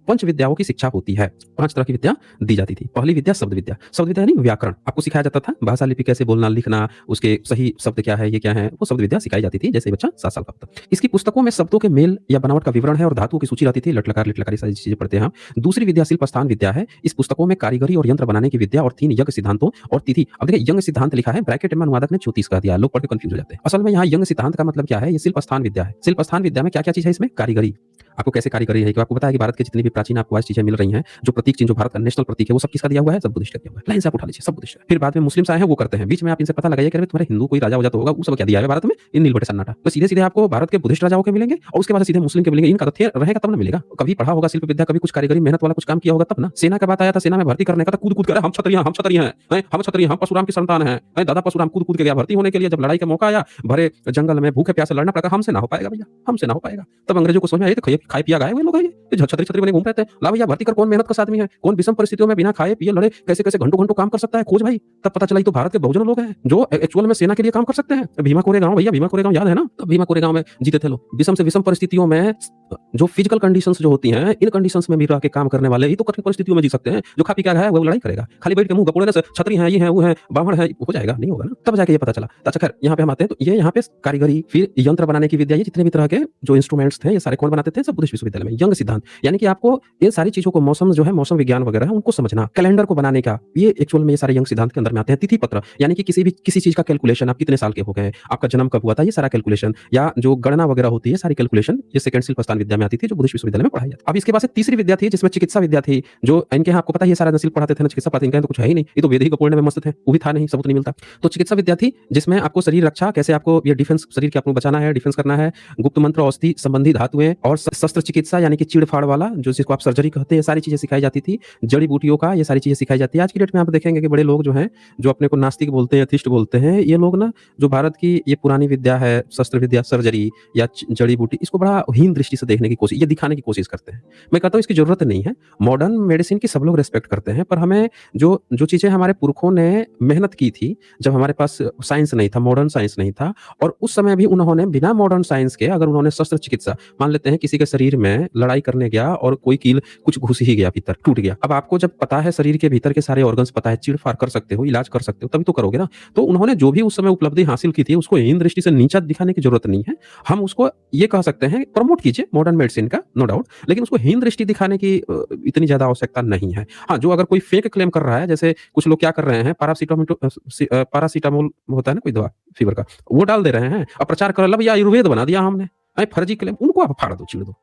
पंच विद्याओं की शिक्षा होती है। 5 तरह की विद्या दी जाती थी। पहली विद्या शब्द विद्या। शब्द विद्या यानी व्याकरण। आपको सिखाया जाता था भाषा लिपि कैसे बोलना, लिखना, उसके सही शब्द क्या है, ये क्या है, वो शब्द विद्या सिखाई जाती थी जैसे ही बच्चा 7 साल का होता। इसकी पुस्तकों में शब्दों के मेल या बनावट का विवरण है और धातुओं की सूची रहती थी, लट लकार, लिट लकार, ये सारी चीजें पढ़ते हैं हम। दूसरी विद्या शिल्प स्थान विद्या है। इस पुस्तकों में कारीगरी और यंत्र बनाने की विद्या और 3 यज्ञ सिद्धांतों और तिथि। अब देखिए यज्ञ सिद्धांत लिखा है, ब्रैकेट में अनुवादक ने 34 कह दिया, लोग पढ़ के कंफ्यूज हो जाते हैं। असल में यहाँ यज्ञ सिद्धांत का मतलब क्या है, ये शिल्प स्थान विद्या है। शिल्प स्थान विद्या में क्या-क्या चीज है इसमें? कारीगरी। आपको कैसे कारीगरी है, कि आपको पता है कि भारत के जितनी भी प्राचीन आपको आज चीजें मिल रही हैं, जो प्रतीक चिन्ह जो भारत का नेशनल प्रतीक है, वो सब किसका दिया हुआ है? सब बुद्धिस्ट का दिया हुआ है। लाइन से आप उठा लीजिए, सब बुद्धिस्ट है। फिर बाद में मुस्लिम्स आए हैं, वो करते हैं। बीच में आप इनसे पता लगाइए कि अरे तुम्हारे हिंदू कोई राजा हो जाता होगा, वो सब क्या दिया है भारत में? इन नील बटे सन्नाटा। तो सीधे-सीधे आपको भारत के बुद्धिस्ट राजाओं के मिलेंगे और उसके बाद सीधे मुस्लिम के मिलेंगे। इनका तथ्य रहेगा तब ना मिलेगा। कभी पढ़ा होगा शिल्प विद्या, कभी कुछ कारीगरी मेहनत वाला कुछ काम किया होगा तब ना। सेना का बात आया था, सेना में भर्ती करने का, तो कूद-कूद कर हम क्षत्रिय हैं, हम क्षत्रिय हैं, हम क्षत्रिय, हम परशुराम की संतान हैं। दादा परशुराम कूद-कूद के गया भर्ती होने के लिए, जब लड़ाई का मौका आया, भरे जंगल में भूखे प्यासे लड़ना पड़ा, हमसे ना हो पाएगा भैया, हमसे ना हो पाएगा। तब अंग्रेजों को समझ में आया, तो खाए पिया गए वो लोग हैं, ये छतरी-छतरी बने घूम रहे थे। ला भैया भर्ती कर, कौन मेहनत का आदमी है, कौन विषम परिस्थितियों में बिना खाए पिए लड़े कैसे-कैसे घंटों-घंटों काम कर सकता है, खोज भाई। तब पता चला ये तो भारत के बहुजन लोग हैं, जो एक्चुअल में सेना के लिए काम कर सकते हैं। भीमा कोरेगांव भैया, भीमा कोरेगांव याद है ना? तो भीमा कोरेगांव में जीते थे लोग। विषम से विषम परिस्थितियों में जो फिजिकल कंडीशंस जो होती हैं, इन कंडीशंस में भी रह के काम करने वाले ही तो कठिन परिस्थितियों में जी सकते हैं। जो खा पी के गया है वो लड़ाई करेगा। खाली बैठ के मुंह गपोड़ने से छतरी हैं, ये हैं, वो हैं, ब्राह्मण है, हो जाएगा? नहीं होगा ना। तब जाके ये पता चला। अच्छा खैर, यहाँ पे हम आते हैं, तो ये यहाँ पे कारीगरी, फिर यंत्र बनाने की विद्या, ये जितने भी तरह के जो इंस्ट्रूमेंट्स थे, ये सारे कौन बनाते थे? सब बुद्धिस्ट विश्वविद्यालय में। यंग सिद्धांत यानी कि आपको इन सारी चीजों को, मौसम जो है, मौसम विज्ञान वगैरह है, उनको समझना, कैलेंडर को बनाने का, ये एक्चुअल में ये सारे यंग सिद्धांत के अंदर में आते हैं। तिथि पत्र यानी कि किसी चीज का कैलकुलेशन, आप कितने साल के हो गए, आपका जन्म कब हुआ था, ये सारा कैलकुलेशन, या जो गणना वगैरह होती है, सारी कैलकुलेशन, ये सेकंड शिल्प स्थान विद्या में आती थी, जो बुद्धिस्ट विश्वविद्यालय में पढ़ाई जाती। अब इसके बाद से तीसरी विद्या थी, जिसमें चिकित्सा विद्या थी, जो इनके यहाँ आपको पता है, ये सारा नसीब पढ़ाते थे ना, चिकित्सा पढ़ाते, इनके तो कुछ है ही नहीं, ये तो वेद ही गपोड़ने में मस्त थे, वो भी था नहीं, सबूत नहीं मिलता। तो चिकित्सा विद्या थी, जिसमें आपको शरीर रक्षा, कैसे आपको ये डिफेंस, शरीर के आपको बचाना है, डिफेंस करना है, गुप्त मंत्र, औषधि संबंधी धातुएं, और शस्त्र चिकित्सा यानी कि चीड़-फाड़ वाला, जो जिसको आप सर्जरी कहते हैं, सारी चीजें सिखाई जाती थी। जड़ी बूटियों का, ये सारी चीजें सिखाई जाती है। आज की डेट में आप देखेंगे कि बड़े लोग जो हैं, जो अपने को नास्तिक बोलते हैं, एथिस्ट बोलते हैं, ये लोग ना, जो भारत की ये पुरानी विद्या है, शस्त्र विद्या, सर्जरी या जड़ी बूटी, इसको बड़ा हीन दृष्टि से देखने की कोशिश, ये दिखाने की कोशिश करते हैं। मैं कहता हूँ इसकी जरूरत नहीं है। मॉडर्न मेडिसिन की सब लोग रिस्पेक्ट करते हैं, पर हमें जो जो चीजें हमारे पुरखों ने मेहनत की थी, जब हमारे पास साइंस नहीं था, मॉडर्न साइंस नहीं था, और उस समय भी उन्होंने बिना मॉडर्न साइंस के, अगर उन्होंने शस्त्र चिकित्सा, मान लेते हैं किसी के शरीर में लड़ाई करने गया और कोई कील कुछ घुस ही गया भीतर, टूट गया। अब आपको जब पता है शरीर के भीतर के सारे ऑर्गन्स पता है, चीड़-फाड़ कर सकते हो, इलाज कर सकते हो, तभी तो करोगे ना। तो उन्होंने जो भी उस समय उपलब्धि हासिल की थी, उसको हीन दृष्टि से नीचा दिखाने की जरूरत नहीं है। हम उसको ये कह सकते हैं, प्रमोट कीजिए मॉडर्न मेडिसिन का, नो डाउट, लेकिन उसको हीन दृष्टि दिखाने की इतनी ज्यादा आवश्यकता नहीं है। हाँ, जो अगर कोई फेक क्लेम कर रहा है, जैसे कुछ लोग क्या कर रहे हैं, पैरासिटामोल होता है ना कोई दवा फीवर का, वो डाल दे रहे हैं और प्रचार कर, लब या आयुर्वेद बना दिया हमने, फर्जी क्लेम, उनको आप फाड़ दो, चीड़ दो।